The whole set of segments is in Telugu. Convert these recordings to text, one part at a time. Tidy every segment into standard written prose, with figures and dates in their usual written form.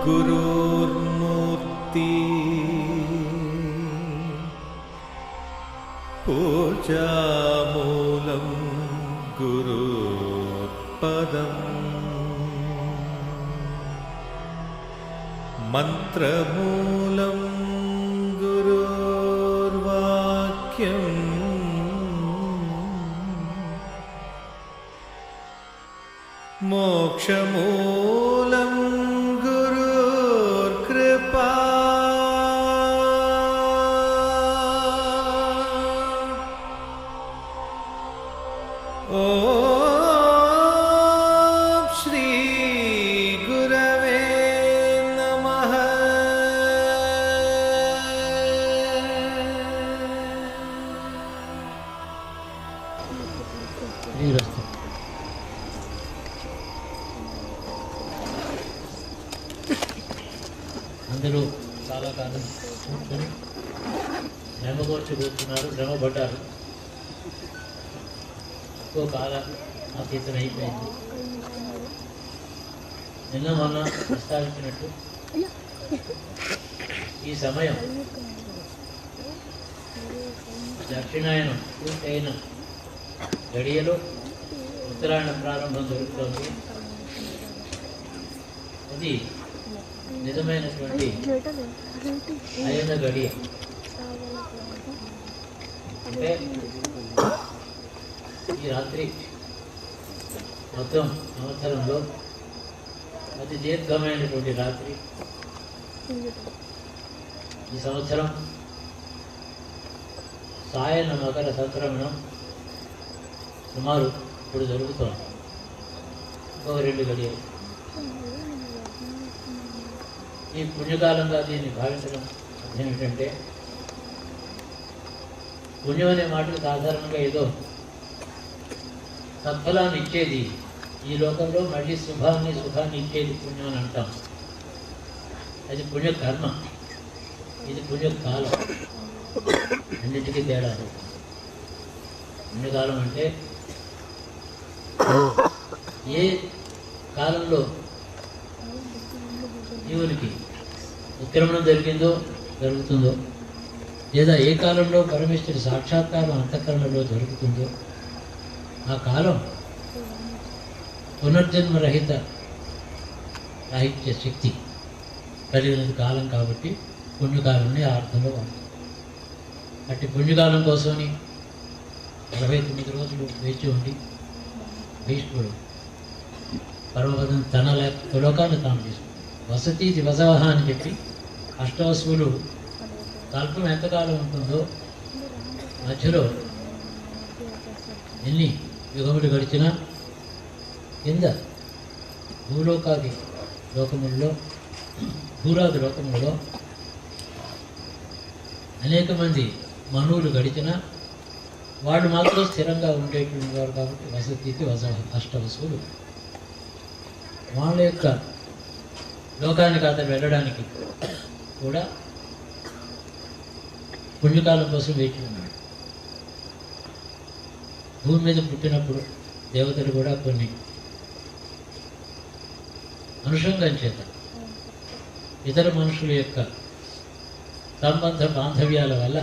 गुरुर्मूर्ति पूजामूलं गुरुपदम् मंत्रमूलं गुरुर्वाक्यम् मोक्षमूलं गुरुर्कृपा ॐ श्री गुरवे नमः। అందరూ చాలా కాలం కూర్చొని శ్రమగోర్చి కూర్చున్నారు, శ్రమపడ్డారు. ఎక్కువ కాలం అతీతం అయిపోయింది. నిన్న మొన్న ప్రస్తావించినట్టు ఈ సమయం దక్షిణాయనం పూర్తయిన గడియలో ఉత్తరాయణ ప్రారంభం జరుగుతోంది. అది నిజమైనటువంటి అయన గడియ. అంటే ఈ రాత్రి మొత్తం సంవత్సరంలో అతి దీర్ఘమైనటువంటి రాత్రి. ఈ సంవత్సరం సాయన మకర సంక్రమణం సుమారు ఇప్పుడు జరుగుతోంది. ఇంకొక 2 గడియలు. ఈ పుణ్యకాలంగా దీన్ని భావించడం అర్థం ఏమిటంటే, పుణ్యం అనే మాటలు సాధారణంగా ఏదో సత్ఫలాన్ని ఇచ్చేది, ఈ లోకంలో మళ్ళీ సుఖాన్ని ఇచ్చేది పుణ్యం అని అంటాం. అది పుణ్యకర్మ, ఇది పుణ్యకాలం. అన్నిటికీ తేడా. పుణ్యకాలం అంటే ఏ కాలంలో జీవునికి ఉత్క్రమణం జరుగుతుందో, లేదా ఏ కాలంలో పరమేశ్వరుడి సాక్షాత్కారం అంతఃకరణలో జరుగుతుందో ఆ కాలం పునర్జన్మరహిత రాహిత్య శక్తి కలిగిన కాలం. కాబట్టి పుణ్యకాలాన్ని ఆ అర్థంలో వాడుతుంది. అట్టి పుణ్యకాలం కోసమని 49 రోజులు వేచి ఉండి భీష్ముడు పరమపదం తన లోకాన్ని తాను తీసుకుంది. వసతి దివసవహ అని చెప్పి అష్టవసువులు కల్పం ఎంతకాలం ఉంటుందో, మధ్యలో ఎన్ని యుగములు గడిచినా కింద భూరాది లోకములలో అనేక మంది మనువులు గడిచినా వాళ్ళు మాత్రం స్థిరంగా ఉండేటువంటి వారు. కాబట్టి వసతికి అష్టవసువులు వాళ్ళ యొక్క లోకానికి అతను వెళ్ళడానికి కూడా పుణ్యకాలం కోసం వేచి ఉన్నాడు. భూమి మీద పుట్టినప్పుడు దేవతలు కూడా కొన్ని అనుషంగం చేత ఇతర మనుషుల యొక్క సంబంధ బాంధవ్యాల వల్ల,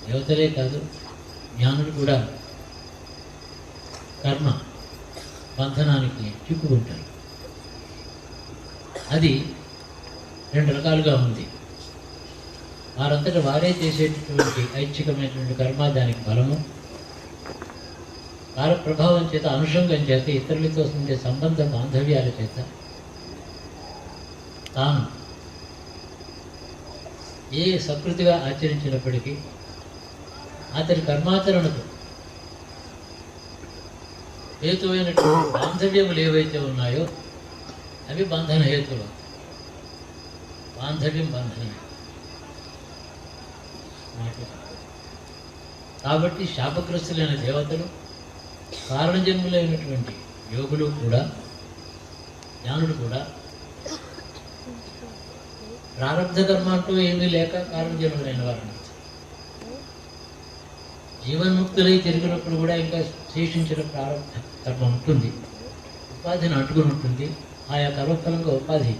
దేవతలే కాదు జ్ఞానులు కూడా కర్మ బంధనానికి చిక్కుకుంటారు. అది 2 రకాలుగా ఉంది. వారంతటా వారే చేసేటటువంటి ఐచ్ఛికమైనటువంటి కర్మ, దానికి ఫలము, కాల ప్రభావం చేత, అనుషంగం చేత, ఇతరులతో ఉండే సంబంధ బాంధవ్యాల చేత తాను ఏ సకృతిగా ఆచరించినప్పటికీ అతని కర్మాచరణకు హేతువైనటువంటి బాంధవ్యములు ఏవైతే ఉన్నాయో అవి బంధన హేతువులు. బాంధవ్యం బంధనమే. కాబట్టి శాపగ్రస్తులైన దేవతలు, కారణజన్ములైనటువంటి యోగులు కూడా, జ్ఞానులు కూడా ప్రారంధ కర్మ అంటూ ఏమీ లేక కారణజన్ములైన వారు. జీవన్ముక్తులై తిరిగినప్పుడు కూడా ఇంకా శేషించిన ప్రారంభ కర్మ ఉంటుంది. ఉపాధిని అంటుకుని ఉంటుంది. ఆయా కర్మఫలంగా ఉపాధి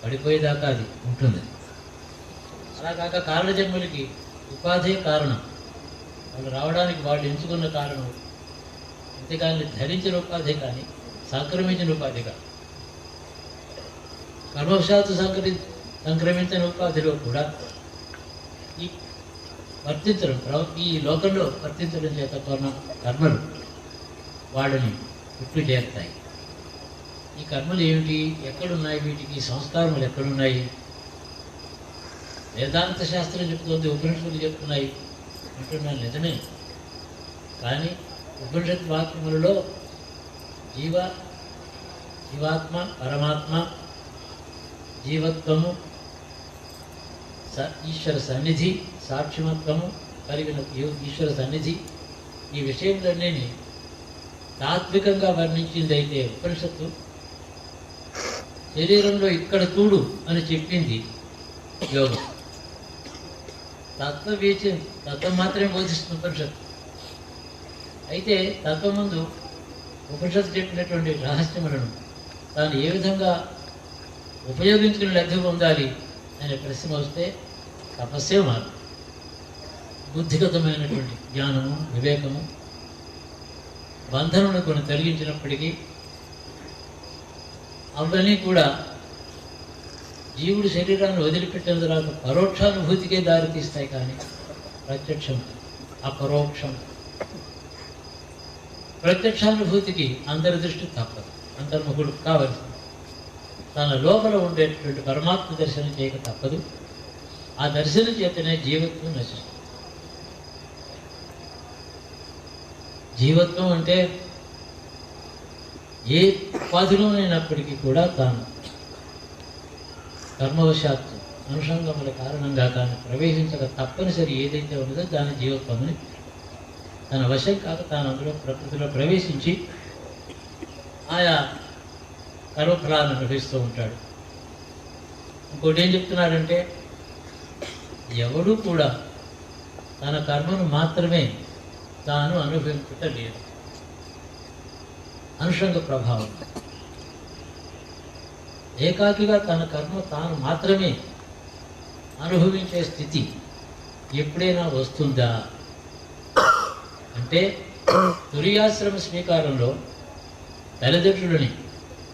పడిపోయేదాకా అది ఉంటుంది. అలా కాక కారణ జన్మలకి ఉపాధే కారణం. వాళ్ళు రావడానికి వాళ్ళు ఎంచుకున్న కారణం, అంతేకాని ధరించిన ఉపాధి కానీ సంక్రమించిన ఉపాధి కాదు. కర్మవశాత్తు సంక్రమించిన ఉపాధిలో కూడా ఈ ఈ లోకంలో వర్తించడం చేత కర్మలు వాళ్ళని చుట్టూ చేరుతాయి. ఈ కర్మలు ఏమిటి, ఎక్కడున్నాయి, వీటికి సంస్కారములు ఎక్కడున్నాయి? వేదాంత శాస్త్రం చెప్తుంది, ఉపనిషత్తులు చెప్తున్నాయి అంటున్నాను, నిజమే. కానీ ఉపనిషత్ వాక్యములలో జీవాత్మ, పరమాత్మ, జీవత్వము, ఈశ్వర సన్నిధి, సాక్షిమత్వము కలిగిన ఈశ్వర సన్నిధి, ఈ విషయములన్నీ తాత్వికంగా వర్ణించిందైతే ఉపనిషత్తు శరీరంలో ఇక్కడ చూడు అని చెప్పింది యోగం. తత్వం మాత్రమే బోధిస్తుంది ఉపనిషత్తు. అయితే తత్వం ముందు ఉపనిషత్తు చెప్పినటువంటి రహస్యములను తాను ఏ విధంగా ఉపయోగించుకుని లబ్ధి పొందాలి అనే ప్రశ్న వస్తే తపస్సే మార్గం. బుద్ధిగతమైనటువంటి జ్ఞానము, వివేకము బంధనను కొన్ని తొలగించినప్పటికీ అవన్నీ కూడా జీవుడు శరీరాన్ని వదిలిపెట్టిన తర్వాత పరోక్షానుభూతికే దారితీస్తాయి. కానీ ప్రత్యక్షం, అపరోక్షం. ప్రత్యక్షానుభూతికి అందరి దృష్టి తప్పదు, అంతర్ముఖుడు కావలసింది. తన లోపల ఉండేటటువంటి పరమాత్మ దర్శనం చేయక తప్పదు. ఆ దర్శనం చేతనే జీవత్వం నశిస్తుంది. జీవత్వం అంటే ఏ ఉపాధిలోనైనప్పటికీ కూడా తాను కర్మవశాత్తు అనుషంగముల కారణంగా తాను ప్రవేశించక తప్పనిసరి ఏదైతే ఉన్నదో దాని జీవత్వమని, తన వశం కాక తాను అందులో ప్రకృతిలో ప్రవేశించి ఆయా కర్మఫలాన్ని అనుభవిస్తూ ఉంటాడు. ఇంకోటి ఏం చెప్తున్నాడంటే, ఎవడు కూడా తన కర్మను మాత్రమే తాను అనుభవించుట లేదు. అనుషంగ ప్రభావం. ఏకాకిగా తన కర్మ తాను మాత్రమే అనుభవించే స్థితి ఎప్పుడైనా వస్తుందా అంటే, తురియాశ్రమ స్వీకారంలో తల్లిదండ్రులని,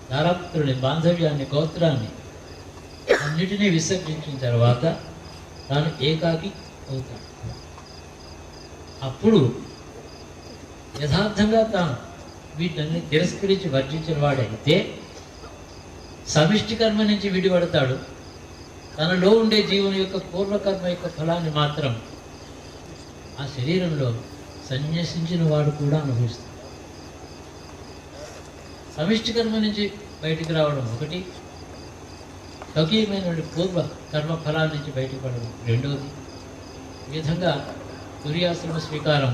దారాపుత్రుని, బాంధవ్యాన్ని, గోత్రాన్ని అన్నిటినీ విసర్జించిన తర్వాత తాను ఏకాకి అవుతాడు. అప్పుడు యథార్థంగా తాను వీటిని తిరస్కరించి వర్జించిన వాడైతే సమిష్టి కర్మ నుంచి విడిపడతాడు. తనలో ఉండే జీవుని యొక్క పూర్వకర్మ యొక్క ఫలాన్ని మాత్రం ఆ శరీరంలో సన్యసించిన వాడు కూడా అనుభవిస్తాడు. సమిష్టి కర్మ నుంచి బయటికి రావడం ఒకటి, స్వకీయమైన పూర్వ కర్మ ఫలాల నుంచి బయటకు పడడం రెండవది. ఈ విధంగా తురియాశ్రమ స్వీకారం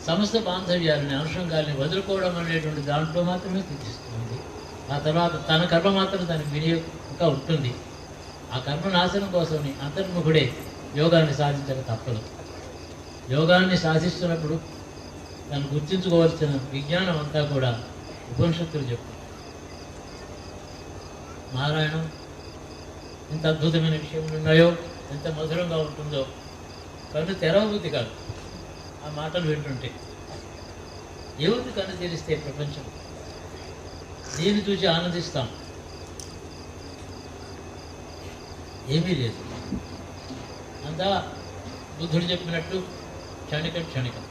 సమస్త బాంధవ్యాలని, అనుషంగాల్ని వదులుకోవడం అనేటువంటి దాంట్లో మాత్రమే తీర్చిస్తుంది. ఆ తర్వాత తన కర్మ మాత్రం దానికి వినియోగంగా ఉంటుంది. ఆ కర్మ నాశనం కోసమని అంతర్ముఖుడే యోగాన్ని సాధించక తప్పదు. యోగాన్ని సాధిస్తున్నప్పుడు తను గుర్తించుకోవాల్సిన విజ్ఞానం అంతా కూడా ఉపనిషత్తులు చెప్తాయి. నారాయణం ఎంత అద్భుతమైన విషయములు ఉన్నాయో, ఎంత మధురంగా ఉంటుందో కన్ను తెరవబుద్ధి కాదు ఆ మాటలు వింటుంటే. ఎవరిని కన్ను తెరిస్తే ప్రపంచం, దీన్ని చూసి ఆనందిస్తాం, ఏమీ లేదు. అంతా బుద్ధుడు చెప్పినట్టు క్షణికం.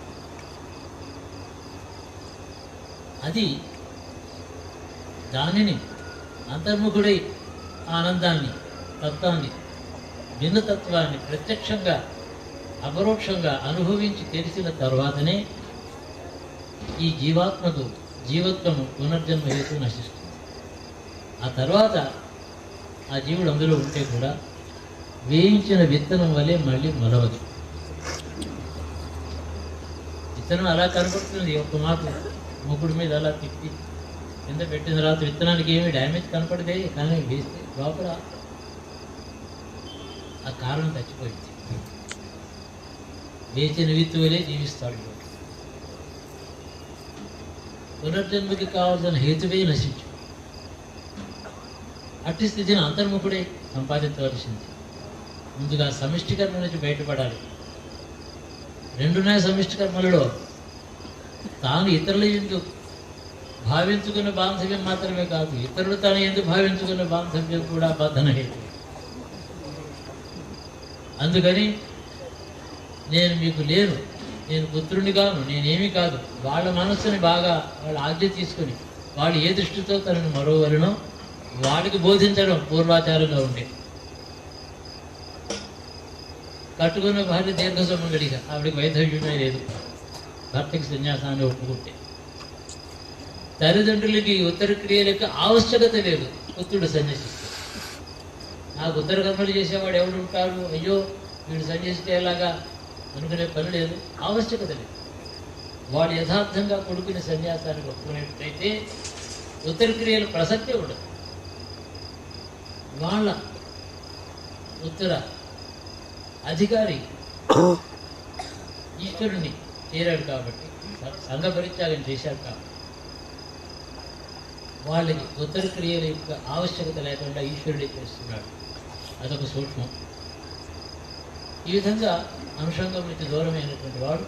అది దానిని అంతర్ముఖుడై ఆనందాన్ని, తత్వాన్ని, భిన్నతత్వాన్ని ప్రత్యక్షంగా అపరోక్షంగా అనుభవించి తెలిసిన తర్వాతనే ఈ జీవత్వము పునర్జన్మ హేతు నశిస్తుంది. ఆ తర్వాత ఆ జీవుడు అందులో ఉంటే కూడా వేయించిన విత్తనం వలె మళ్ళీ మొలవదు. విత్తనం అలా కనపడుతుంది, ఒక మాకు ముక్కుడు మీద అలా తిప్పి కింద పెట్టిన తర్వాత విత్తనానికి ఏమి డ్యామేజ్ కనపడదే, కానీ వేస్తే లోపల ఆ కారణం చచ్చిపోయింది. వేచిన విత్తువలే జీవిస్తాడు. పునర్జన్మకి కావాల్సిన హేతువే నశించు. అట్టి స్థితిని అంతర్ముఖుడే సంపాదించవలసింది. ముందుగా సమిష్టి కర్మ నుంచి బయటపడాలి. రెండునే సమిష్టి కర్మలలో తాను ఇతరుల యందు భావించుకున్న బాంధవ్యం మాత్రమే కాదు, ఇతరులు తన యందు భావించుకున్న బాంధవ్యం కూడా బద్ధన హేతు. అందుకని నేను మీకు లేను, నేను పుత్రుని కాను, నేనేమీ కాదు, వాళ్ళ మనస్సుని బాగా వాళ్ళ ఆజ్ఞ తీసుకుని వాళ్ళు ఏ దృష్టితో తనను మరోవరినో వాడికి బోధించడం పూర్వాచారంగా ఉండే. కట్టుకున్న భార్య దీర్ఘ సుమంగళిగా, ఆవిడికి వైధవ్యమే లేదు, భర్తకి సన్యాసాన్ని ఒప్పుకుంటే. తల్లిదండ్రులకి ఉత్తర క్రియల యొక్క ఆవశ్యకత లేదు పుత్రుడు సన్యసిస్తే. నాకు ఉత్తర కర్మలు చేసేవాడు ఎవడు ఉంటాడు, అయ్యో వీడు సన్యసిస్తే ఎలాగా అనుకునే పని లేదు, ఆవశ్యకత లేదు. వాడు యథార్థంగా కొడుకుని సన్యాసానికి ఒప్పుకునేటైతే ఉత్తర క్రియల ప్రసక్తే ఉండదు. వాళ్ళ ఉత్తర అధికారి ఈశ్వరుని చేరాడు కాబట్టి, సంఘ పరిత్యాగం చేశాడు కాబట్టి వాళ్ళకి ఉత్తర క్రియల యొక్క ఆవశ్యకత లేకుండా ఈశ్వరుడే చేస్తున్నాడు. అదొక సూక్ష్మం. ఈ విధంగా అంశంగం నుంచి దూరమైనటువంటి వాడు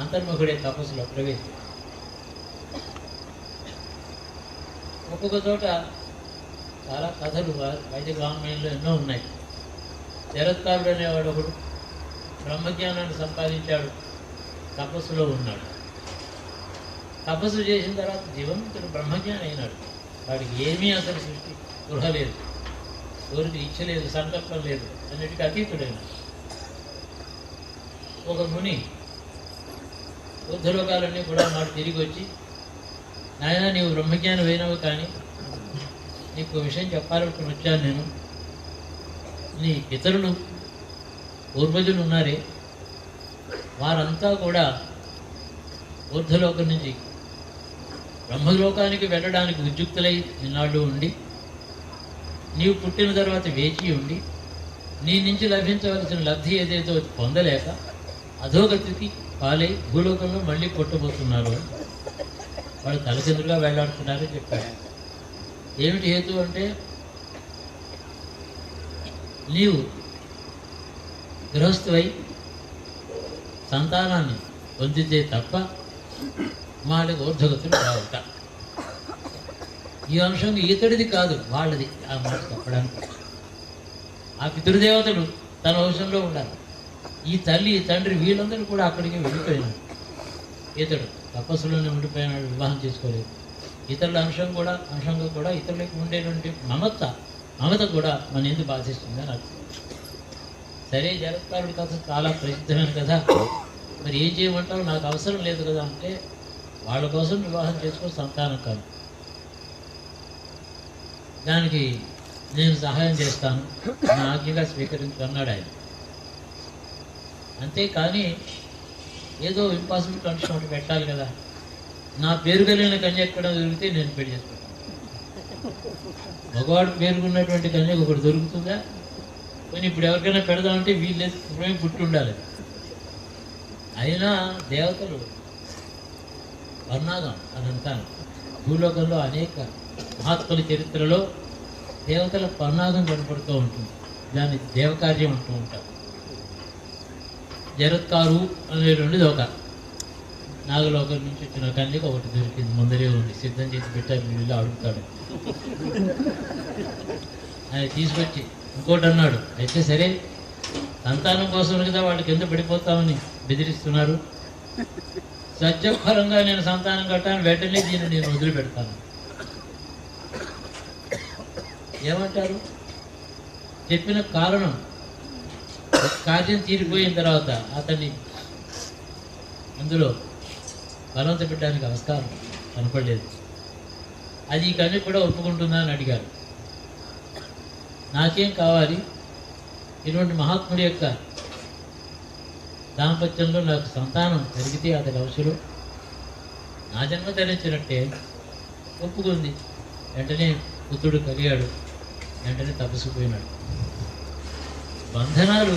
అంతర్ముఖుడే తపస్సులో ప్రవేశం. ఒక్కొక్క చోట చాలా కథలు వైదిక రామాయణంలో ఎన్నో ఉన్నాయి. జరత్కారుడు అనేవాడు ఒకడు బ్రహ్మజ్ఞానాన్ని సంపాదించాడు, తపస్సులో ఉన్నాడు. తపస్సు చేసిన తర్వాత జీవన్ముక్తుడు బ్రహ్మజ్ఞాని అయినాడు. వాడికి ఏమీ అసలు సృష్టి గృహ లేదు, కోరిక ఇచ్చ లేదు, సంకల్పం లేదు, అన్నిటికీ అతీతుడైనాడు. ఒక ముని బుద్ధలోకాలన్నీ కూడా నాడు తిరిగి వచ్చి, నాయన నీవు బ్రహ్మజ్ఞానం అయినావు, కానీ నీకు విషయం చెప్పాలనుకుని వచ్చాను నేను. నీ పితరులు పూర్వజులు ఉన్నారే, వారంతా కూడా ఊర్ధ్వలోకం నుంచి బ్రహ్మలోకానికి వెళ్ళడానికి ఉద్యుక్తులై ఇన్నాళ్ళు ఉండి, నీవు పుట్టిన తర్వాత వేచి ఉండి, నీ నుంచి లభించవలసిన లబ్ధి ఏదైతే పొందలేక అధోగతికి పాలై భూలోకంలో మళ్ళీ పుట్టబోతున్నారు. వాళ్ళు తలకిందులుగా వేలాడుతున్నారని చెప్పాడు. ఏమిటి హేతు అంటే, నీవు గృహస్థువై సంతానాన్ని పొందితే తప్ప వాళ్ళకి ఊర్ధ్వగతులు రావుట. ఈ అంశం ఇతడిది కాదు, వాళ్ళది. ఆ మాట చెప్పడానికి ఆ పితృదేవతలు తన వంశంలో ఉండాలి. ఈ తల్లి ఈ తండ్రి వీళ్ళందరూ కూడా అక్కడికి వెళ్ళిపోయినాడు. ఇతడు తపస్సులోనే ఉండిపోయినాడు, వివాహం చేసుకోలేదు. ఇతరుల అంశంగా కూడా ఇతరులకు ఉండేటువంటి మమత కూడా మన ఎందుకు బాధిస్తుందని అర్థం. సరే, జరత్కారుడి కథ చాలా ప్రసిద్ధమైన కథ, మరి ఏం చేయమంటావు, నాకు అవసరం లేదు కదా అంటే, వాళ్ళ కోసం వివాహం చేసుకొని సంతానం కాదు, దానికి నేను సహాయం చేస్తాను, నా ఆజ్ఞగా స్వీకరించన్నాడు ఆయన. అంతేకాని ఏదో ఇంపాసిబుల్ కండిషన్ ఒకటి పెట్టాలి కదా. నా పేరు కలిగిన కన్య ఎక్కడ దొరికితే నేను పెళ్లి చేసుకుంటాను. మగవాడు పేరుకున్నటువంటి కన్యకు ఒకటి దొరుకుతుందా? కానీ ఇప్పుడు ఎవరికైనా పెడదామంటే వీళ్ళు ఇప్పుడేమి పుట్టి ఉండాలి. అయినా దేవతలు వర్ణాగం అదంతా భూలోకంలో అనేక మహాత్ముల చరిత్రలో దేవతల పన్నాగం కనపడుతూ ఉంటుంది. దాన్ని దేవకార్యం అంటూ ఉంటారు. జరత్కారు అనేటువంటిది ఒక నాగలోకం నుంచి వచ్చిన కన్యకు ఒకటి దొరికింది, ముందరే ఉంది, సిద్ధం చేసి పెట్టారు, వీళ్ళు అడుగుతాడు. ఆయన తీసుకొచ్చి ఇంకోటి అన్నాడు. అయితే సరే, సంతానం కోసం కదా వాళ్ళు కింద పడిపోతామని బెదిరిస్తున్నారు, సత్యఫలంగా నేను సంతానం కట్టాను, వెంటనే దీన్ని నేను వదిలిపెడతాను. ఏమంటారు? చెప్పిన కారణం కార్యం తీరిపోయిన తర్వాత అతన్ని అందులో బలవంత పెట్టడానికి ఆస్కారం కనపడలేదు. అది ఈ కన్య కూడా ఒప్పుకుంటుందా అని అడిగారు. నాకేం కావాలి, ఇటువంటి మహాత్ముడి యొక్క దాంపత్యంలో నాకు సంతానం జరిగితే అతని అవసరం, నా జన్మ ధరించినట్టే. ఒప్పుకుంది. వెంటనే పుత్రుడు కలిగాడు. వెంటనే తపస్సుపోయినాడు. బంధనాలు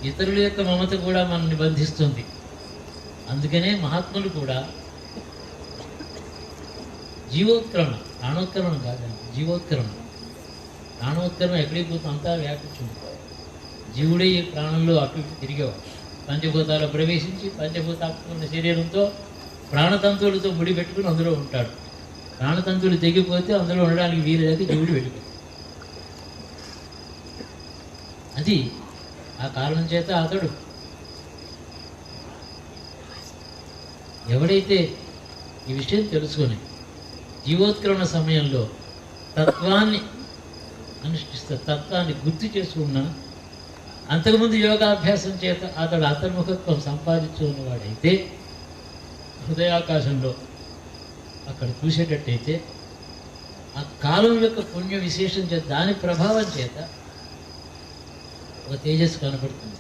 ఇతరుల యొక్క మమత కూడా మనల్ని బంధిస్తుంది. అందుకనే మహాత్ములు కూడా జీవోత్క్రమణ, ప్రాణోత్క్రమణ కాదండి, జీవోత్క్రమణ. ప్రాణోత్క్రమణ ఎక్కడికి పోతుంది, అంతా వ్యాపించింది. జీవుడే ఈ ప్రాణంలో అటు ఇటు తిరిగేవాడు. పంచభూతాలు ప్రవేశించి పంచభూతాత్మక శరీరంతో ప్రాణతంతువులతో ముడి పెట్టుకుని అందులో ఉంటాడు. ప్రాణతంతువులు తెగిపోతే అందులో ఉండడానికి వీలు లేక జీవుడు వెళ్ళిపోయాడు. అది ఆ కారణం చేత అతడు ఎవడైతే ఈ విషయం తెలుసుకొని జీవోత్క్రమణ సమయంలో తత్వాన్ని అనుష్ఠిస్తారు, తత్వాన్ని గుర్తు చేసుకున్నా, అంతకుముందు యోగాభ్యాసం చేత అతడు అంతర్ముఖత్వం సంపాదించుకున్నవాడైతే హృదయాకాశంలో అక్కడ చూసేటట్టయితే ఆ కాలం యొక్క పుణ్య విశేషం చేత, దాని ప్రభావం చేత ఒక తేజస్సు కనపడుతుంది.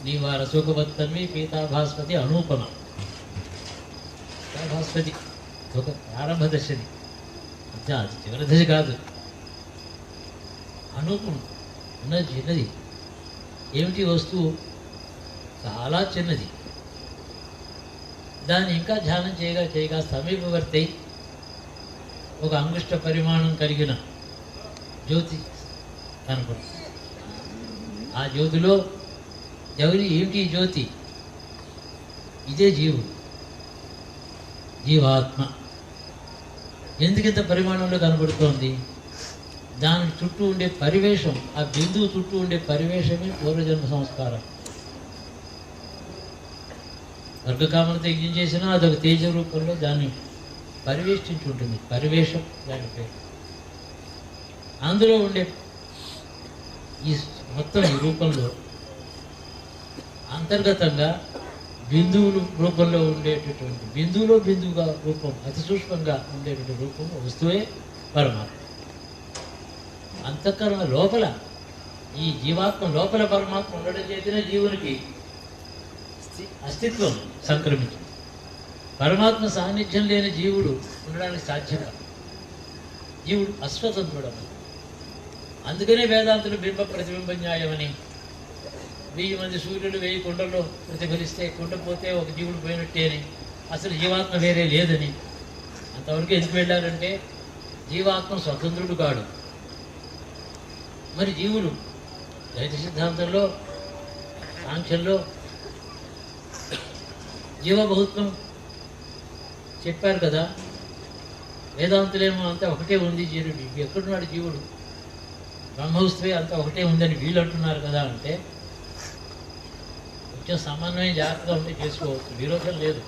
నీవార సుఖవత్తన్వి పీతాభాస్పతి అనూపమ. పీతాభాస్పతి ఒక ప్రారంభ దశది, అది చివరి దశ కాదు. అనూపం ఉన్నది, చిన్నది. ఏమిటి వస్తువు? చాలా చిన్నది. దాన్ని ఇంకా ధ్యానం చేయగా చేయగా సమీపవర్తి ఒక అంగుష్ట పరిమాణం కలిగిన జ్యోతి కనపడుతుంది. ఆ జ్యోతిలో ఏమిటి ఈ జ్యోతి? ఇదే జీవుడు, జీవాత్మ. ఎందుకింత పరిమాణంలో కనబడుతోంది? దాని చుట్టూ ఉండే పరివేషం, ఆ బిందువు చుట్టూ ఉండే పరివేషమే పూర్వజన్మ సంస్కారం. వర్గకామనతో యజ్ఞం చేసినా అదొక తేజ రూపంలో దాన్ని పరివేష్టించి ఉంటుంది. పరివేషం దాని పేరు. అందులో ఉండే ఈ మొత్తం ఈ రూపంలో అంతర్గతంగా బిందువులు రూపంలో ఉండేటటువంటి, బిందువులో బిందువుగా రూపం, అతి సూక్ష్మంగా ఉండేటువంటి రూపం వస్తువే పరమాత్మ. అంతఃకరణ లోపల ఈ జీవాత్మ లోపల పరమాత్మ ఉండడం చేతనే జీవునికి అస్తిత్వం సంక్రమించింది. పరమాత్మ సాన్నిధ్యం లేని జీవుడు ఉండడానికి సాధ్యం కాదు. జీవుడు అస్వతంత్రుడు. అందుకనే వేదాంతులు బింబ ప్రతిబింబ న్యాయమని, 1000 మంది సూర్యులు 1000 కుండల్లో ప్రతిఫలిస్తే కుండ పోతే ఒక జీవుడు పోయినట్టే అని, అసలు జీవాత్మ వేరే లేదని అంతవరకు ఎందుకు వెళ్ళారంటే జీవాత్మ స్వతంత్రుడు కాడు. మరి జీవుడు ద్వైత సిద్ధాంతంలో, సాంఖ్యంలో జీవబహుత్వం చెప్పారు కదా. వేదాంతులేమో అంతా ఒకటే ఉంది, జీవుడు ఎక్కడున్నాడు జీవుడు, బ్రహ్మవస్తువే అంతా ఒకటే ఉందని వీళ్ళు అంటున్నారు కదా. అంటే కొంచెం సమన్వయం జాగ్రత్తగా ఉంటే చేసుకోవచ్చు, విరోధం లేదు.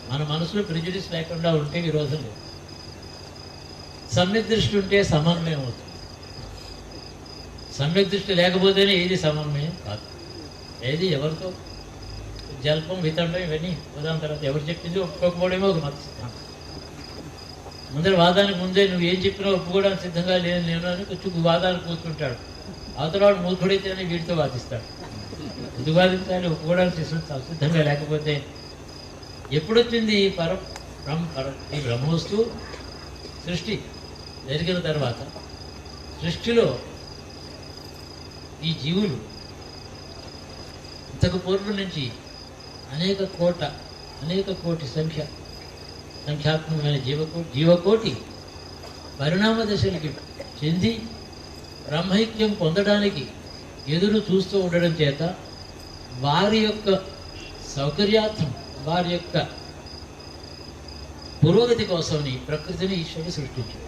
మన మనసులో ప్రిజుడిస్ లేకుండా ఉంటే విరోధం లేదు. సమ్యక్ దృష్టి ఉంటే సమన్వయం అవుతుంది. సమ్యక్ దృష్టి లేకపోతేనే ఏది సమన్వయం కాదు. ఏది ఎవరితో జల్పం వితండం ఇవన్నీ ఉదాహరణ తర్వాత ఎవరు చెప్పింది ఒప్పుకోకపోవడమే ఒక మత సిద్ధాంతం. ముందర వాదానికి ముందే నువ్వు ఏం చెప్పినా ఒప్పుకోవడానికి సిద్ధంగా నేను అని కొంచెం వాదానికి కూర్చుంటాడు. అవతలవాడు మూర్ఖుడైతేనే వీడితో వాదిస్తాడు. ఎందుకు వాదించాలి? ఒప్పుకోవడానికి సిద్ధంగా లేకపోతే. ఎప్పుడొచ్చింది ఈ ఈ బ్రహ్మవస్తువు సృష్టి జరిగిన తర్వాత, సృష్టిలో ఈ జీవులు ఇంతకు పూర్వం నుంచి అనేక కోటి సంఖ్యాత్మకమైన జీవకోటి పరిణామ దశలకి చెంది బ్రహ్మైక్యం పొందడానికి ఎదురు చూస్తూ ఉండడం చేత వారి యొక్క సౌకర్యార్థం, వారి యొక్క పురోగతి కోసమని ప్రకృతిని ఈశ్వరుడు సృష్టించాడు.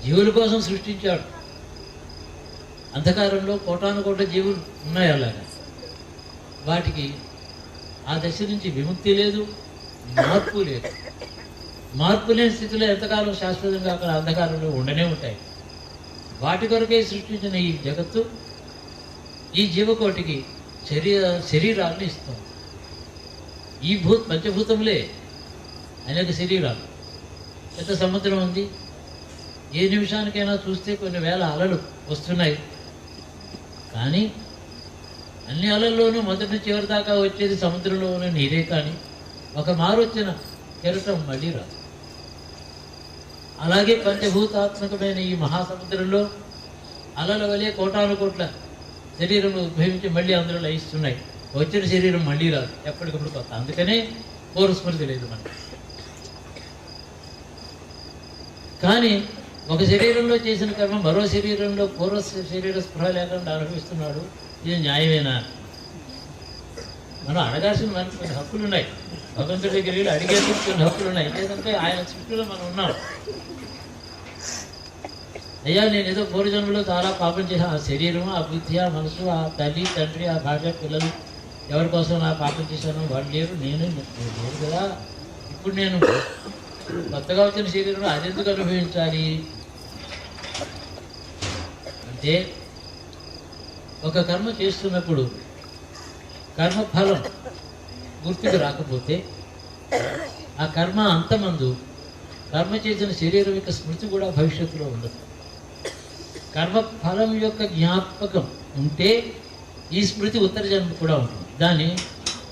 జీవుల కోసం సృష్టించాడు. అంధకారంలో కోటానుకోట్ల జీవులు ఉన్నాయి. అలాగా వాటికి ఆ దశ నుంచి విముక్తి లేదు, మార్పు లేదు. మార్పు లేని స్థితిలో ఎంతకాలం శాశ్వతంగా అక్కడ అంధకారంలో ఉండనే ఉంటాయి. వాటి కొరకే సృష్టించిన ఈ జగత్తు ఈ జీవకోటికి శరీరాలను ఇస్తుంది. ఈ పంచభూతములే అనేక శరీరాలు. ఎంత సముద్రం ఉంది, ఏ నిమిషానికైనా చూస్తే కొన్ని వేల అలలు వస్తున్నాయి. కానీ అన్ని అలల్లోనూ మొదటి చివరి దాకా వచ్చేది సముద్రంలో ఉన్న నీరే. కానీ ఒక మారు వచ్చిన కెరటం మళ్ళీ రాదు. అలాగే పంచభూతాత్మకమైన ఈ మహాసముద్రంలో అలల వలె కోటానుకోట్ల శరీరంలో ఉద్భవించి మళ్ళీ అందులో లయిస్తున్నాయి. వచ్చిన శరీరం మళ్ళీ రాదు, ఎప్పటికప్పుడు కొత్త. అందుకనే పూర్వస్మృతి లేదు మనకి. కానీ ఒక శరీరంలో చేసిన కర్మ మరో శరీరంలో పూర్వ శరీర స్పృహ లేకుండా అనుభవిస్తున్నాడు. ఇది న్యాయమేనా? మనం అడగాల్సిన మనకి కొన్ని హక్కులు ఉన్నాయి. భగవంతుడి దగ్గర వెళ్ళి అడిగేందుకు కొన్ని హక్కులు ఉన్నాయి. లేదంటే ఆయన సృష్టిలో మనం ఉన్నాం. అయ్యా నేను ఏదో పూర్వజన్మలో చాలా పాపం చేశాను. ఆ శరీరం, ఆ బుద్ధి, ఆ మనసు, ఆ తల్లి తండ్రి, ఆ భార్య పిల్లలు ఎవరి కోసం నా పాపం చేశాను? వాళ్ళు లేరు, నేను లేరు కదా. ఇప్పుడు నేను కొత్తగా వచ్చిన శరీరంలో అది ఎందుకు అనుభవించాలి అంటే, ఒక కర్మ చేస్తున్నప్పుడు కర్మఫలం గుర్తుకు రాకపోతే ఆ కర్మ అంతమందు కర్మ చేసిన శరీరం యొక్క స్మృతి కూడా భవిష్యత్తులో ఉండదు. కర్మఫలం యొక్క జ్ఞాపకం ఉంటే ఈ స్మృతి ఉత్తర జన్మ కూడా ఉంటుంది. దాన్ని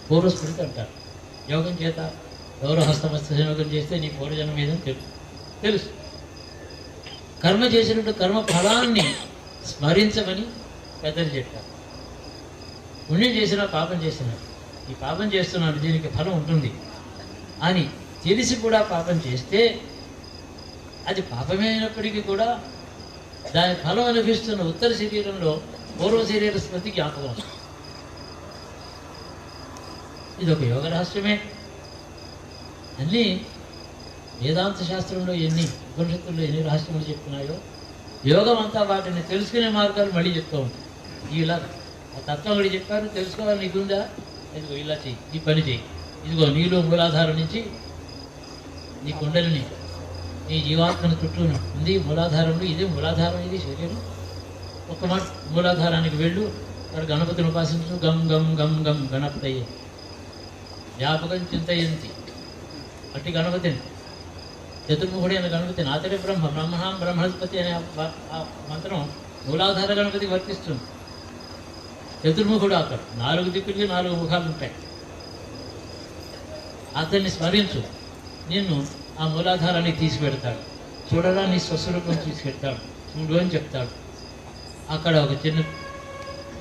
పూర్వస్మృతి అంటారు. యోగం చేత ఎవరో హస్తమస్త యోగం చేస్తే నీ పూర్వజన్మ మీద తెలుసు. కర్మ చేసినట్టు కర్మ ఫలాన్ని స్మరించమని పెద్దలు చెప్పారు. పుణ్యం చేసినా పాపం చేసినా ఈ పాపం చేస్తున్నాను, దీనికి ఫలం ఉంటుంది అని తెలిసి కూడా పాపం చేస్తే అది పాపమే అయినప్పటికీ కూడా దాని ఫలం అనిపిస్తున్న ఉత్తర శరీరంలో పూర్వ శరీర స్మృతి జ్ఞాపకం వస్తుంది. ఇది ఒక యోగ రహస్యమే. అన్నీ వేదాంత శాస్త్రంలో ఎన్ని ఉపనిషత్తుల్లో ఎన్ని రహస్యములు చెప్తున్నాయో యోగం అంతా వాటిని తెలుసుకునే మార్గాలు మళ్ళీ చెప్తూ ఉంటుంది. ఇలా ఆ తత్వం ఒకటి చెప్పారు, తెలుసుకోవాలి నీకుందా, ఇదిగో ఇలా చెయ్యి, ఈ పని చెయ్యి, ఇదిగో నీలో మూలాధారం నుంచి నీ కుండలిని నీ జీవాత్మను చుట్టూ ఉంది మూలాధారంలో, ఇదే మూలాధారం, ఇది శరీరం. ఒక మాట మూలాధారానికి వెళ్ళు, అక్కడ గణపతిని ఉపాసించు. గం గం గం గం గణపతయ్య వ్యాపకం చింతయంతి అట్టి గణపతిని, చతుర్ముఖుడి అనే గణపతిని, ఆతడే బ్రహ్మ బ్రహ్మణాం బ్రహ్మస్పతి అనే ఆ మంత్రం మూలాధార గణపతి వర్తిస్తుంది. చతుర్ముఖుడు అతడు, 4 దిక్కులకి 4 ముఖాలు ఉంటాయి. అతన్ని స్మరించు, నిన్ను ఆ మూలాధారాన్ని తీసిపెడతాడు. చూడరా నీ స్వస్వరూపం తీసుకెడతాడు, చూడు అని చెప్తాడు. అక్కడ ఒక చిన్న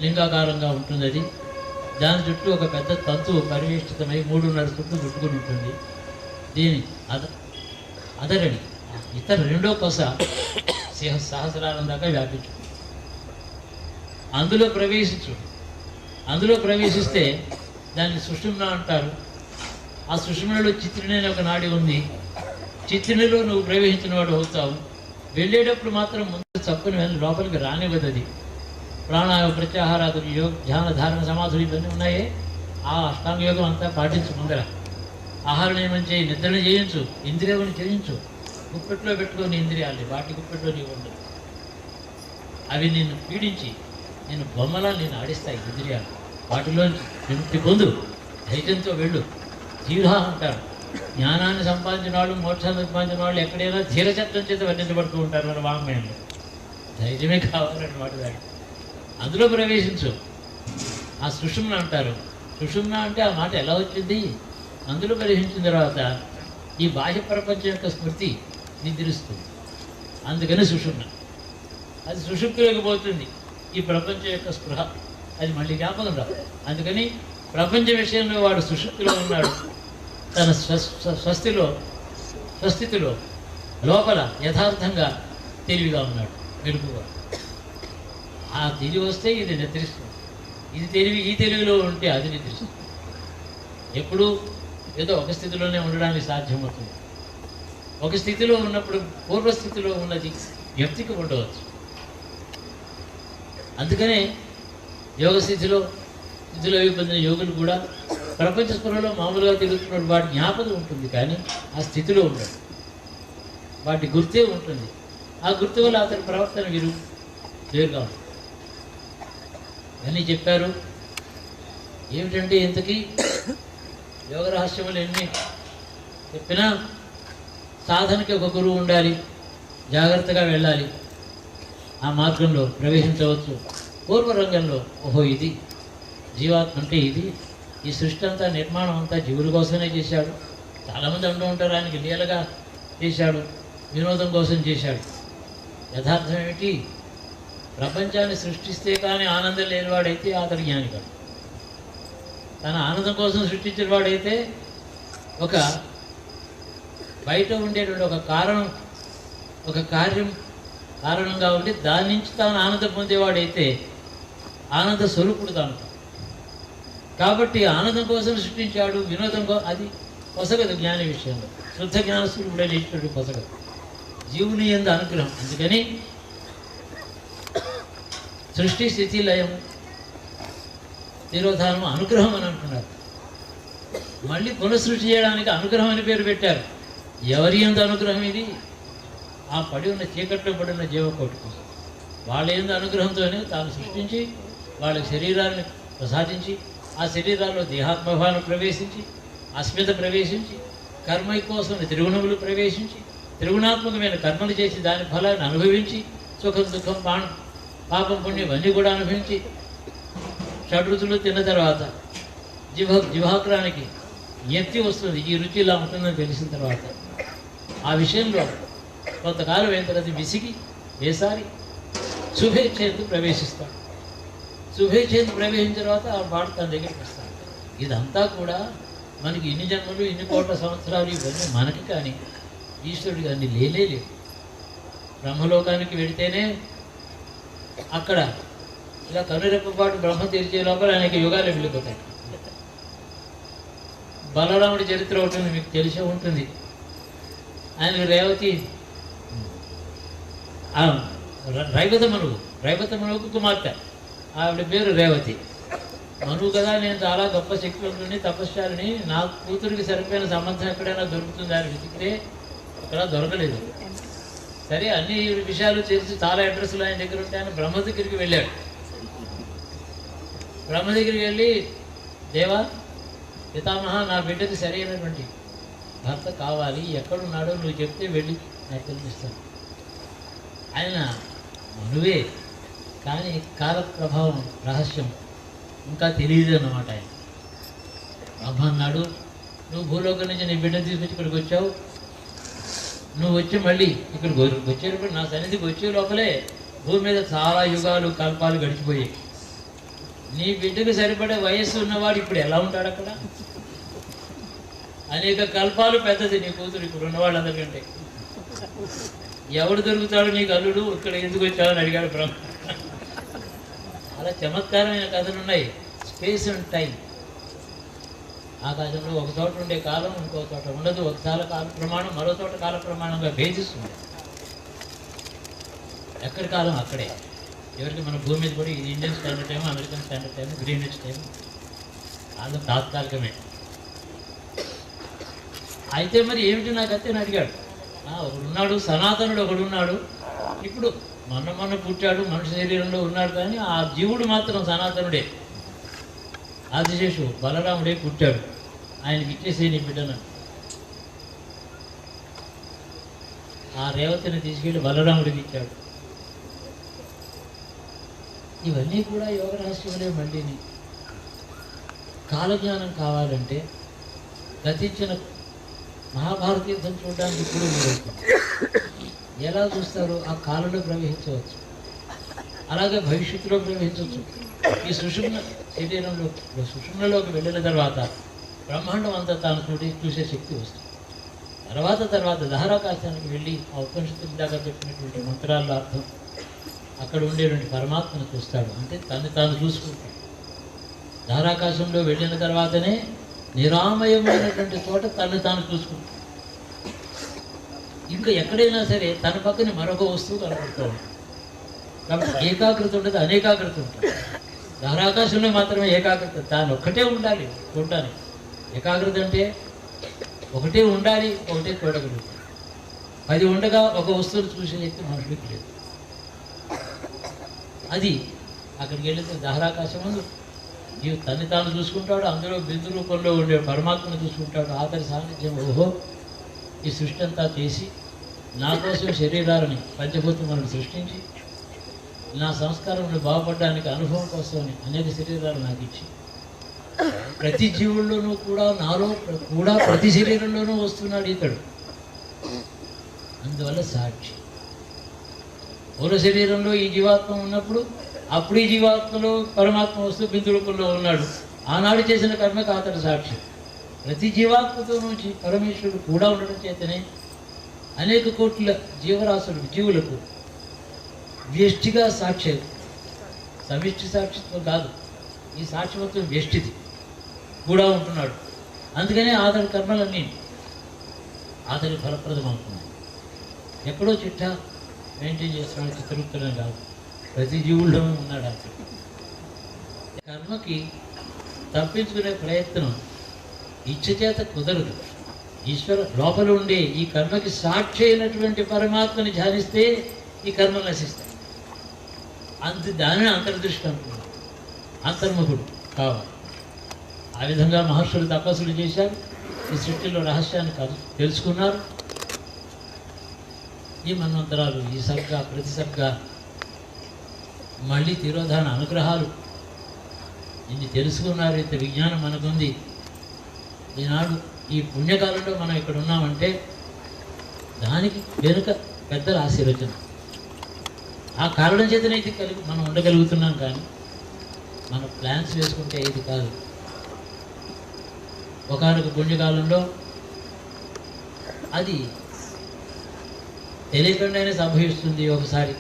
లింగాకారంగా ఉంటుంది. అది దాని చుట్టూ ఒక పెద్ద తంతువు పరివేష్టితమై 3.5 చుట్టూ చుట్టుకుని ఉంటుంది. దీని అదరని ఇతర రెండో కొస సహస్రాలం దాకా వ్యాపించు. అందులో ప్రవేశించు. అందులో ప్రవేశిస్తే దాన్ని సుషుమ్న అంటారు. ఆ సుషుమ్నలో చిత్రిణి అనే ఒక నాడి ఉంది. చిత్రిణిలో నువ్వు ప్రవేశించిన వాడు అవుతావు. వెళ్ళేటప్పుడు మాత్రం ముందు చప్పుని వెళ్ళి లోపలికి రానివ్వదు. అది ప్రాణాయామ ప్రత్యాహారాదులు యోగ ధ్యాన ధారణ సమాధులు ఇవన్నీ ఉన్నాయే, ఆ అష్టాంగ యోగం అంతా పాటించు. ముందర ఆహార నియమం చేయి, నిద్రను చేయించు, ఇంద్రియాలను చేయించు. గుప్పెట్లో పెట్టుకొని ఇంద్రియాలని వాటి గుప్పెట్లో నీవు ఉండదు. అవి నిన్ను పీడించి నేను బొమ్మలా నేను ఆడిస్తాయి ఇంద్రియాలు. వాటిలోంచి విముక్తి పొందు, ధైర్యంతో వెళ్ళు. ధీర అంటారు. జ్ఞానాన్ని సంపాదించిన వాళ్ళు, మోక్షాన్ని సంపాదించిన వాళ్ళు ఎక్కడైనా ధీరచత్వం చేత వర్ణించబడుతూ ఉంటారు మన వాంగ్మయంలో. ధైర్యమే కావాలన్నమాట దాన్ని. అందులో ప్రవేశించు. ఆ సుషుమ్న అంటారు. సుషుమ్న అంటే ఆ మాట ఎలా వచ్చింది? అందులో ప్రవేశించిన తర్వాత ఈ బాహ్య ప్రపంచం యొక్క స్మృతి నిద్రిస్తుంది. అందుకని సుషుమ్న. అది సుషుప్తిలోకి పోతుంది. ఈ ప్రపంచం యొక్క స్పృహ అది మళ్ళీ జ్ఞాపకం రాదు. అందుకని ప్రపంచ విషయంలో వాడు సుషుప్తిలో ఉన్నాడు. తన స్వస్థితిలో లోపల యథార్థంగా తెలివిగా ఉన్నాడు, వెలుగుగా. ఆ తెలివి వస్తే ఇది నిద్రిస్తుంది. ఈ తెలివిలో ఉంటే అది నిద్రిస్తుంది. ఎప్పుడు ఏదో ఒక స్థితిలోనే ఉండడానికి సాధ్యమవుతుంది. ఒక స్థితిలో ఉన్నప్పుడు పూర్వస్థితిలో ఉన్నది వ్యక్తికి ఉండవచ్చు. అందుకనే యోగ స్థితిలో పొందిన యోగులు కూడా ప్రపంచ స్పృహలో మామూలుగా తిరుగుతున్నప్పుడు వాటి జ్ఞాపకం ఉంటుంది, కానీ ఆ స్థితిలో ఉండదు. వాటి గుర్తే ఉంటుంది. ఆ గుర్తు వల్ల అతని ప్రవర్తన వేరుగా ఉంటుంది అని చెప్పారు. ఏమిటంటే ఇంతకీ యోగ రహస్యములు ఎన్ని చెప్పినా సాధనకి ఒక గురువు ఉండాలి, జాగ్రత్తగా వెళ్ళాలి, ఆ మార్గంలో ప్రవేశించవచ్చు. పూర్వరంగంలో ఓహో ఇది జీవాత్మ అంటే ఇది, ఈ సృష్టి అంతా నిర్మాణం అంతా జీవుల కోసమే చేశాడు. చాలామంది అంటూ ఉంటారు ఆయనకి లీలగా చేశాడు, వినోదం కోసం చేశాడు. యథార్థం ఏమిటి? ప్రపంచాన్ని సృష్టిస్తే కానీ ఆనందం లేనివాడైతే అతడు జ్ఞాని కాదు. తన ఆనందం కోసం సృష్టించిన వాడైతే ఒక బయట ఉండేటువంటి ఒక కారణం ఒక కార్యం కారణంగా ఉండి దాని నుంచి తాను ఆనందం పొందేవాడైతే ఆనంద స్వరూపుడు తాను. కాబట్టి ఆనందం కోసం సృష్టించాడు, వినోదం అది పొసగదు జ్ఞాని విషయంలో. శుద్ధ జ్ఞానస్వరూపుడైన ఈశ్వరుడు పొసగదు, జీవుని యందు అనుగ్రహం. అందుకని సృష్టి స్థితి లయం తిరోధానం అనుగ్రహం అని అంటున్నారు. మళ్ళీ పునఃసృష్టి చేయడానికి అనుగ్రహం అని పేరు పెట్టారు. ఎవరి యందు అనుగ్రహం ఇది? ఆ పడి ఉన్న చీకట్లో పడి ఉన్న జీవకోటి కోసం వాళ్ళ యందు అనుగ్రహంతోనే తాను సృష్టించి వాళ్ళకి శరీరాన్ని ప్రసాదించి ఆ శరీరాల్లో దేహాత్మభావన ప్రవేశించి అస్మిత ప్రవేశించి కర్మ కోసం త్రిగుణములు ప్రవేశించి త్రిగుణాత్మకమైన కర్మలు చేసి దాని ఫలాన్ని అనుభవించి సుఖం దుఃఖం పాపం పుణ్యం అన్నీ కూడా అనుభవించి షడ్రుచులు తిన్న తర్వాత జివాగ్రానికి ఎత్తి వస్తుంది, ఈ రుచి ఇలా ఉంటుందని తెలిసిన తర్వాత ఆ విషయంలో కొంతకాలం అయిన తర్వాత విసిగి వేసారి శుభేచ్ఛేందు ప్రవేశిస్తాడు. శుభేచ్ఛేందు ప్రవేశించిన తర్వాత ఆ పాట తన దగ్గరికి వస్తాడు. ఇదంతా కూడా మనకి ఇన్ని జన్మలు ఇన్ని కోట్ల సంవత్సరాలు ఇవన్నీ మనకి కానీ ఈశ్వరుడికి అన్ని లేవు. బ్రహ్మలోకానికి వెడితేనే అక్కడ ఇలా కనురెప్పపాటు బ్రహ్మ తెరిచే లోపల అనేక యుగాలు వెళ్ళిపోతాయి. బలరాముడి చరిత్ర ఉంటుంది, మీకు తెలిసే ఉంటుంది. ఆయన రేవతి రైవత మనువుకు కుమార్తె, ఆవిడ పేరు రేవతి. మనువు కదా, నేను చాలా గొప్ప శక్తివంతుని తపశ్శాలిని, నా కూతురికి సరిపోయిన సంబంధం ఎక్కడైనా దొరుకుతుంది అని వెతికితే అక్కడ దొరకలేదు. సరే అన్ని విషయాలు తెలిసి చాలా అడ్రస్లు ఆయన దగ్గర ఉంటే ఆయన బ్రహ్మ దగ్గరికి వెళ్ళాడు. బ్రహ్మ దగ్గరికి వెళ్ళి, దేవా పితామహ, నా బిడ్డకి సరైనటువంటి భర్త కావాలి, ఎక్కడున్నాడో నువ్వు చెప్తే వెళ్ళి నాకు తెలిపిస్తాను. ఆయన మనువే కానీ కాల ప్రభావం రహస్యం ఇంకా తెలియదు అన్నమాట. ఆయన బ్రహ్మ అన్నాడు, నువ్వు భూలోకం నుంచి నీ బిడ్డను తీసుకొచ్చి ఇక్కడికి వచ్చావు, నువ్వు వచ్చి మళ్ళీ ఇక్కడికి వచ్చేటప్పుడు నా సన్నిధికి వచ్చే లోపలే భూమి మీద చాలా యుగాలు కల్పాలు గడిచిపోయాయి. నీ బిడ్డకు సరిపడే వయస్సు ఉన్నవాడు ఇప్పుడు ఎలా ఉంటాడు అక్కడ? అనేక కల్పాలు పెద్దది నీ కూతురు ఇప్పుడు ఉన్న వాళ్ళందరికంటే. ఎవడు దొరుకుతాడు నీకు అల్లుడు, ఇక్కడ ఎందుకు వచ్చావని అడిగాడు బ్రహ్మ. అలా చమత్కారమైన కథలు ఉన్నాయి. స్పేస్ అండ్ టైం, ఆకాశంలో ఒక చోట ఉండే కాలం ఇంకో చోట ఉండదు. ఒకసారి కాల ప్రమాణం మరో చోట కాల ప్రమాణంగా భేదిస్తుంది. ఎక్కడి కాలం అక్కడే. ఎవరికి మన భూమి మీద కూడా ఇది Indian standard time, American standard time, Greenwich time, కాలం తాత్కాలికమే. అయితే మరి ఏమిటి నాకు అత్తని అడిగాడు. ఒకడున్నాడు సనాతనుడు, ఒకడున్నాడు ఇప్పుడు మొన్న పుట్టాడు, మనిషి శరీరంలో ఉన్నాడు, కానీ ఆ జీవుడు మాత్రం సనాతనుడే. ఆదిశేషు బలరాముడే పుట్టాడు, ఆయనకి ఇచ్చేసే నీ బిడ్డను. ఆ రేవతిని తీసుకెళ్ళి బలరాముడికి ఇచ్చాడు. ఇవన్నీ కూడా యోగ రహస్యములే. మళ్ళీని కాలజ్ఞానం కావాలంటే గతించిన మహాభారత యుద్ధం చూడడానికి ఇప్పుడు ఎలా చూస్తారో ఆ కాలంలో ప్రవహించవచ్చు, అలాగే భవిష్యత్తులో ప్రవహించవచ్చు. ఈ సుషుమ్న శరీరంలో సుషుమ్నలోకి వెళ్ళిన తర్వాత బ్రహ్మాండం అంతా తాను చూసే శక్తి వస్తుంది. తర్వాత దహరాకాశానికి వెళ్ళి ఆ ఉపనిషత్తు దాకా చెప్పినటువంటి మంత్రాల్లో అర్థం అక్కడ ఉండేటువంటి పరమాత్మను చూస్తాడు. అంటే తాను చూసుకుంటాడు. దహరాకాశంలో వెళ్ళిన తర్వాతనే నిరామయమైనటువంటి చోట తాను చూసుకుంటాడు. ఇంకా ఎక్కడైనా సరే తన పక్కన మరొక వస్తువు కనపడుతుంది. కాబట్టి ఏకాగ్రత ఉండదు, అనేకాగ్రత ఉంటుంది. దహరాకాశంలో మాత్రమే ఏకాగ్రత, తాను ఒక్కటే ఉండాలి చూడడానికి. ఏకాగ్రత అంటే ఒకటే ఉండాలి, ఒకటే చూడగలుగుతాడు. 10 ఉండగా ఒక వస్తువును చూసే శక్తి మనుషుడికి లేదు. అది అక్కడికి వెళితే దహరాకాశం ముందు నీవు తన్ని తాను చూసుకుంటాడు, అందులో బిందు రూపంలో ఉండే పరమాత్మను చూసుకుంటాడు. ఆఖరి సాన్నిధ్యం, ఓహో ఈ సృష్టి అంతా చేసి నా కోసం శరీరాలని పంచభూతములను సృష్టించి నా సంస్కారంలో బాగుపడడానికి అనుభవం కోసమని అనేక శరీరాలు నాకు ఇచ్చి ప్రతి జీవుల్లోనూ కూడా నాలో కూడా ప్రతి శరీరంలోనూ వస్తున్నాడు ఇతడు. అందువల్ల సాక్షి. పూర్వ శరీరంలో ఈ జీవాత్మ ఉన్నప్పుడు అప్పుడు ఈ జీవాత్మలో పరమాత్మ వస్తూ బిందు రూపంలో ఉన్నాడు. ఆనాడు చేసిన కర్మకు అతడు సాక్షి. ప్రతి జీవాత్మతో నుంచి పరమేశ్వరుడు కూడా ఉండడం చేతనే అనేక కోట్ల జీవులకు వ్యష్టిగా సాక్షి, సమిష్టి సాక్షిత్వం కాదు, ఈ సాక్షిత్వం వ్యష్టిది కూడా ఉంటున్నాడు. అందుకనే అతడి కర్మలన్నీ అతడి ఫలప్రదం అవుతున్నాయి. ఎక్కడో చిట్టా మెయింటైన్ చేస్తున్నాడు, చిత్రగుప్తుడని కాదు, ప్రతి జీవుల్లోనూ ఉన్నాడు అతడు. కర్మకి తప్పించుకునే ప్రయత్నం ఇచ్చ చేత కుదరదు. ఈశ్వర లోపల ఉండే ఈ కర్మకి సాక్షి అయినటువంటి పరమాత్మని ధ్యానిస్తే ఈ కర్మలు నశిస్తాయి. దానిని అంతర్దృష్టి అంటున్నాడు, అంతర్ముఖుడు కావాలి. ఆ విధంగా మహర్షులు తపస్సులు చేశారు, ఈ సృష్టిలో రహస్యాన్ని తెలుసుకున్నారు. ఈ మన్వంతరాలు, ఈ సర్గ ప్రతి సర్గ మళ్ళీ తిరోధాన అనుగ్రహాలు ఇన్ని తెలుసుకున్నారు. ఇంత విజ్ఞానం మనకుంది. ఈనాడు ఈ పుణ్యకాలంలో మనం ఇక్కడ ఉన్నామంటే దానికి వెనుక పెద్దల ఆశీర్వచనం. ఆ కారణం చేతనే ఇది మనం ఉండగలుగుతున్నాం. కానీ మన ప్లాన్స్ వేసుకుంటే ఇది కాదు. ఒకనొక పుణ్యకాలంలో అది తెలియకుండానే సంభవిస్తుంది. ఒకసారి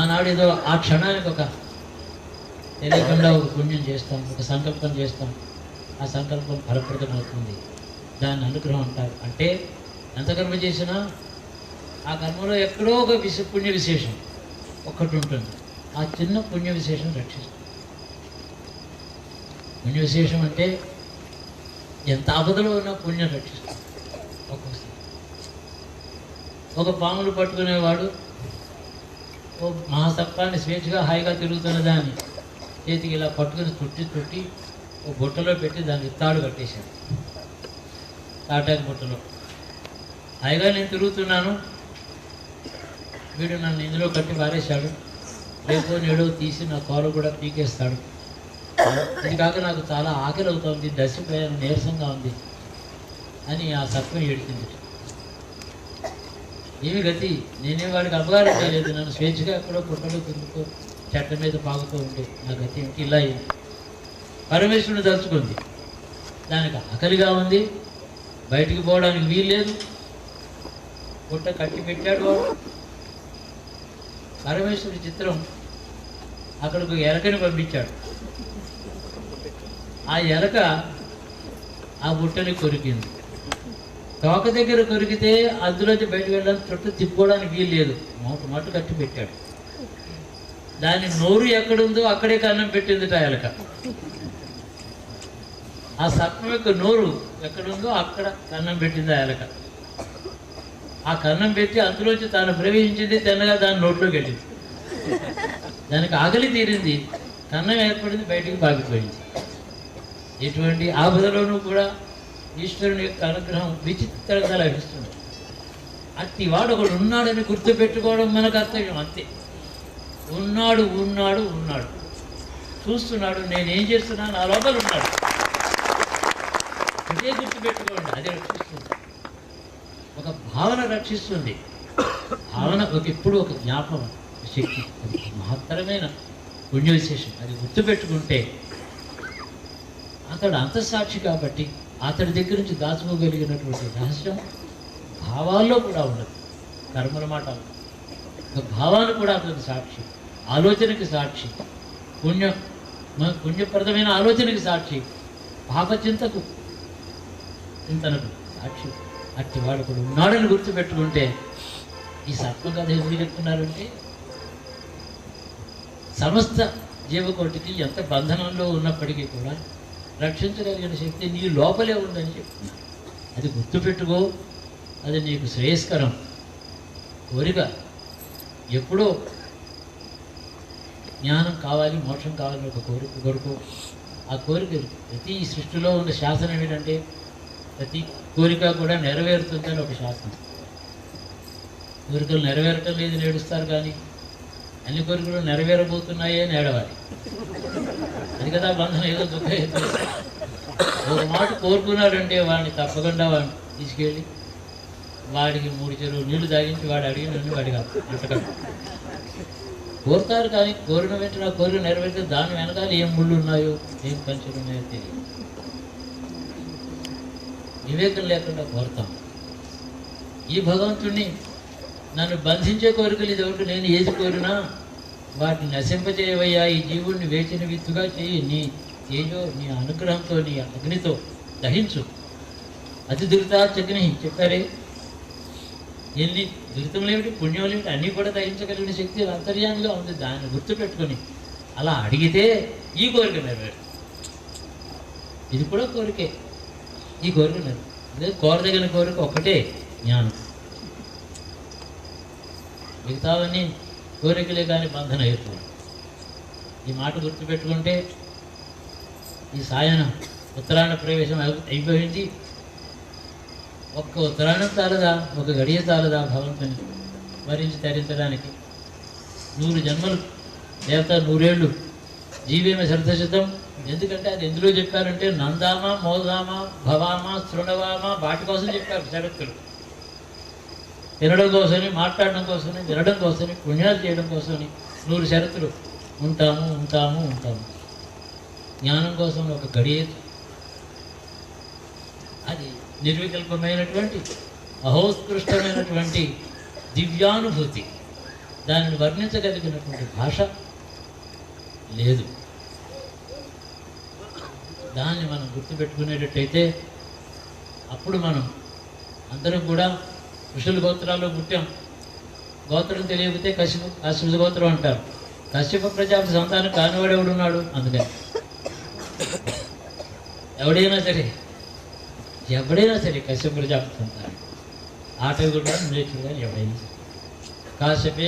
ఆనాడు ఏదో ఆ క్షణానికి ఒక తెలియకుండా ఒక పుణ్యం చేస్తాం, ఒక సంకల్పం చేస్తాం, ఆ సంకల్పం ఫలప్రదం అవుతుంది. దాన్ని అనుగ్రహం అంటారు. అంటే ఎంత కర్మ చేసినా ఆ కర్మలో ఎక్కడో ఒక పుణ్య విశేషం ఒక్కటి ఉంటుంది. ఆ చిన్న పుణ్య విశేషం రక్షిస్తుంది. పుణ్య విశేషం అంటే ఎంత ఆపదలో ఉన్న పుణ్యం రక్షిస్తుంది. ఒక్కొక్కసారి ఒక పాములు పట్టుకునేవాడు ఓ మహాసర్పాన్ని స్వేచ్ఛగా హాయిగా తిరుగుతున్న దాన్ని చేతికి ఇలా పట్టుకుని చుట్టి ఓ బుట్టలో పెట్టి దాన్ని తాడు కట్టేశాడు. తాటాకు బుట్టలో హాయిగా నేను తిరుగుతున్నాను, వీడు నన్ను ఇందులో కట్టి పారేశాడు, రేపో నేడో తీసి నా కాలు కూడా పీకేస్తాడు. ఇది కాక నాకు చాలా ఆకలి అవుతుంది, దశపోయాను, నీరసంగా ఉంది అని ఆ సర్పం ఏడిచింది. ఏమి గతి, నేనే వాడికి అపకారం చేయలేదు, నన్ను స్వేచ్ఛగా ఎక్కడో పుట్టలో తిరుగుతూ చెట్ల మీద పాకుతూ ఉండే నా గతి ఏమిటి ఇలా అయింది. పరమేశ్వరుని తలుచుకుంది. దానికి ఆకలిగా ఉంది, బయటికి పోవడానికి వీల్లేదు, పుట్ట కట్టి పెట్టాడు వాడు. పరమేశ్వరుడి చిత్రం, అక్కడికి ఎలకని పంపించాడు. ఆ ఎలక ఆ బుట్టని కొరికింది. తోక దగ్గర కొరికితే అందులోంచి బయటకు వెళ్ళడానికి చుట్టూ తిప్పుకోవడానికి వీలు లేదు, మట్టు కట్టి పెట్టాడు. దాని నోరు ఎక్కడుందో అక్కడే కన్నం పెట్టింది ఆ ఎలక. ఆ సర్పం యొక్క నోరు ఎక్కడుందో అక్కడ కన్నం పెట్టింది ఆ ఎలక. ఆ కన్నం పెట్టి అందులోంచి తాను ప్రవేశించింది, తిన్నగా దాని నోట్లోకి వెళ్ళింది. దానికి ఆకలి తీరింది, కన్నం ఏర్పడింది, బయటికి పాకిపోయింది. ఎటువంటి ఆపదలోనూ కూడా ఈశ్వరుని యొక్క అనుగ్రహం విచిత్రంగా లభిస్తుంది. అట్టి వాడు ఒకడు ఉన్నాడని గుర్తుపెట్టుకోవడం మన కర్తవ్యం, అంతే. ఉన్నాడు ఉన్నాడు ఉన్నాడు, చూస్తున్నాడు, నేనేం చేస్తున్నాను, నా లోపల ఉన్నాడు, అదే గుర్తుపెట్టుకోండి. అది రక్షిస్తుంది. ఒక భావన రక్షిస్తుంది. భావన ఎప్పుడు ఒక జ్ఞాపకం శక్తి, అది మహత్తరమైన పుణ్య విశేషం. అది గుర్తుపెట్టుకుంటే అతడు అంతఃసాక్షి కాబట్టి అతడి దగ్గర నుంచి దాచుకోగలిగినటువంటి రహస్యం భావాల్లో కూడా ఉండదు. కర్మల మాట భావాన్ని కూడా అతనికి సాక్షి, ఆలోచనకి సాక్షి, పుణ్యప్రదమైన ఆలోచనకి సాక్షి, పాపచింతనకు సాక్షి. అట్టి వాడు కూడా ఉన్నాడని గుర్తుపెట్టుకుంటే ఈ సర్పం కథ ఎందుకు చెప్తున్నారంటే సమస్త జీవకోటికి ఎంత బంధనంలో ఉన్నప్పటికీ కూడా రక్షించగలిగిన శక్తి నీ లోపలే ఉందని చెప్తున్నా. అది గుర్తుపెట్టుకో, అది నీకు శ్రేయస్కరం. కోరిక ఎప్పుడో జ్ఞానం కావాలి, మోక్షం కావాలని ఒక కోరుకో. ఆ కోరిక ప్రతి సృష్టిలో ఉన్న శాసనం ఏంటంటే ప్రతి కోరిక కూడా నెరవేరుతుందని ఒక శాసనం. కోరికలు నెరవేరటం లేదు నేడుస్తారు, కానీ అన్ని కోరికలు నెరవేరబోతున్నాయే నేడవాలి. అది కదా బంధం. ఏదో దుఃఖం ఒక మాట కోరుకున్నాడంటే వాడిని తప్పకుండా వాడిని తీసుకెళ్ళి వాడికి 3 చెరువులు నీళ్లు తాగించి వాడు అడిగిన వాడికి అంటకడు కోరుతారు. కానీ కోరిన వెంటనే ఆ కోరిక నెరవేరితే దాని వెనకాల ఏం ముళ్ళు ఉన్నాయో, ఏం పంచులు ఉన్నాయో తెలియదు. వివేకం లేకుండా కోరుతాం. ఈ భగవంతుణ్ణి నన్ను బంధించే కోరికలు ఇదివరకు నేను ఏది కోరినా వాటిని నశింపజేయవయ్యా, ఈ జీవుడిని వేచిన విత్తుగా చేయి, నీ తేజో నీ అనుగ్రహంతో నీ అగ్నితో దహించు. అతి దురితాచగ్ని చెప్పారే, ఎన్ని దురితములేమిటి పుణ్యములేమిటి అన్నీ కూడా దహించగలిగిన శక్తి అంతర్యామిగా ఉంది. దాన్ని గుర్తుపెట్టుకొని అలా అడిగితే ఈ కోరిక నెరవేరు. ఇది కూడా కోరికే, ఈ కోరిక నెరవేరు. కోరదగిన కోరిక ఒక్కటే, జ్ఞానం. మిగతావన్నీ కోరికలే కానీ బంధన హేతువులు. ఈ మాట గుర్తుపెట్టుకుంటే ఈ సాయనం ఉత్తరాయణ ప్రవేశం అయిపోయింది. ఒక్క ఉత్తరాయణం చాలదా, ఒక గడియ చాలదా భగవంతుని మరించి తరించడానికి? 100 జన్మలు దేవత 100 ఏళ్ళు జీవేమ శ్రద్ధశతం. ఎందుకంటే అది ఎందులో చెప్పారంటే నందామా మోదామా భవామా శృణవామా వాటి కోసం చెప్పారు షరతులు. తినడం కోసమని, మాట్లాడడం కోసమని, వినడం కోసమని, పుణ్యాలు చేయడం కోసమని 100 షరతులు. ఉంటాము ఉంటాము ఉంటాము. జ్ఞానం కోసం ఒక గడియ, అది నిర్వికల్పమైనటువంటి మహోత్కృష్టమైనటువంటి దివ్యానుభూతి. దానిని వర్ణించగలిగినటువంటి భాష లేదు. దాన్ని మనం గుర్తుపెట్టుకునేటట్టయితే అప్పుడు మనం అందరం కూడా ఋషుల గోత్రాల్లో పుట్టాం. గోత్రం తెలియకపోతే కశ్యప గోత్రం అంటారు. కశ్యప ప్రజాపతి సంతానం కానివాడు ఎవడున్నాడు? అందుకని ఎవడైనా సరే కశ్యప ప్రజాపతి సంతానం. ఆటవికుడు కానీ మృత్యుడు కానీ ఎవడైనా సరే కాశ్యపే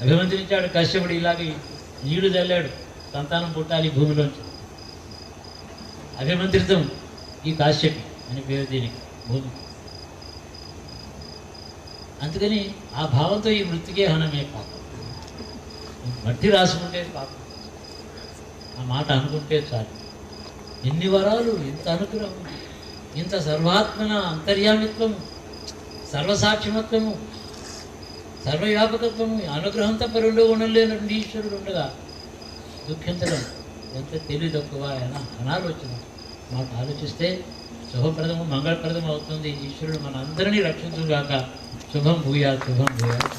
అభిమంత్రించాడు. కశ్యపుడు ఇలాగే నీళ్లు చల్లాడు, సంతానం పుట్టాలి భూమిలోంచి. అభిమంత్రితం ఈ కాశ్యపి అని పేరు దీనికి, భూమి. అందుకని ఆ భావంతో ఈ మృతికే హనమే పాపం. మట్టి రాసుకుంటే పాపం, ఆ మాట అనుకుంటే చాలు. ఎన్ని వరాలు, ఇంత అనుగ్రహం, ఇంత సర్వాత్మన అంతర్యామిత్వము, సర్వసాక్షిమత్వము, సర్వవ్యాపకత్వము, అనుగ్రహం తప్ప రెండో ఉండలేనటువంటి ఈశ్వరుడు ఉండగా దుఃఖించడం ఎంత తెలివి తక్కువ అనాలోచన. మాకు ఆలోచిస్తే శుభప్రదము మంగళప్రదం అవుతుంది. ఈశ్వరుడు మన అందరినీ రక్షించుగాక. శుభం భూయాత్, శుభం భూయాత్.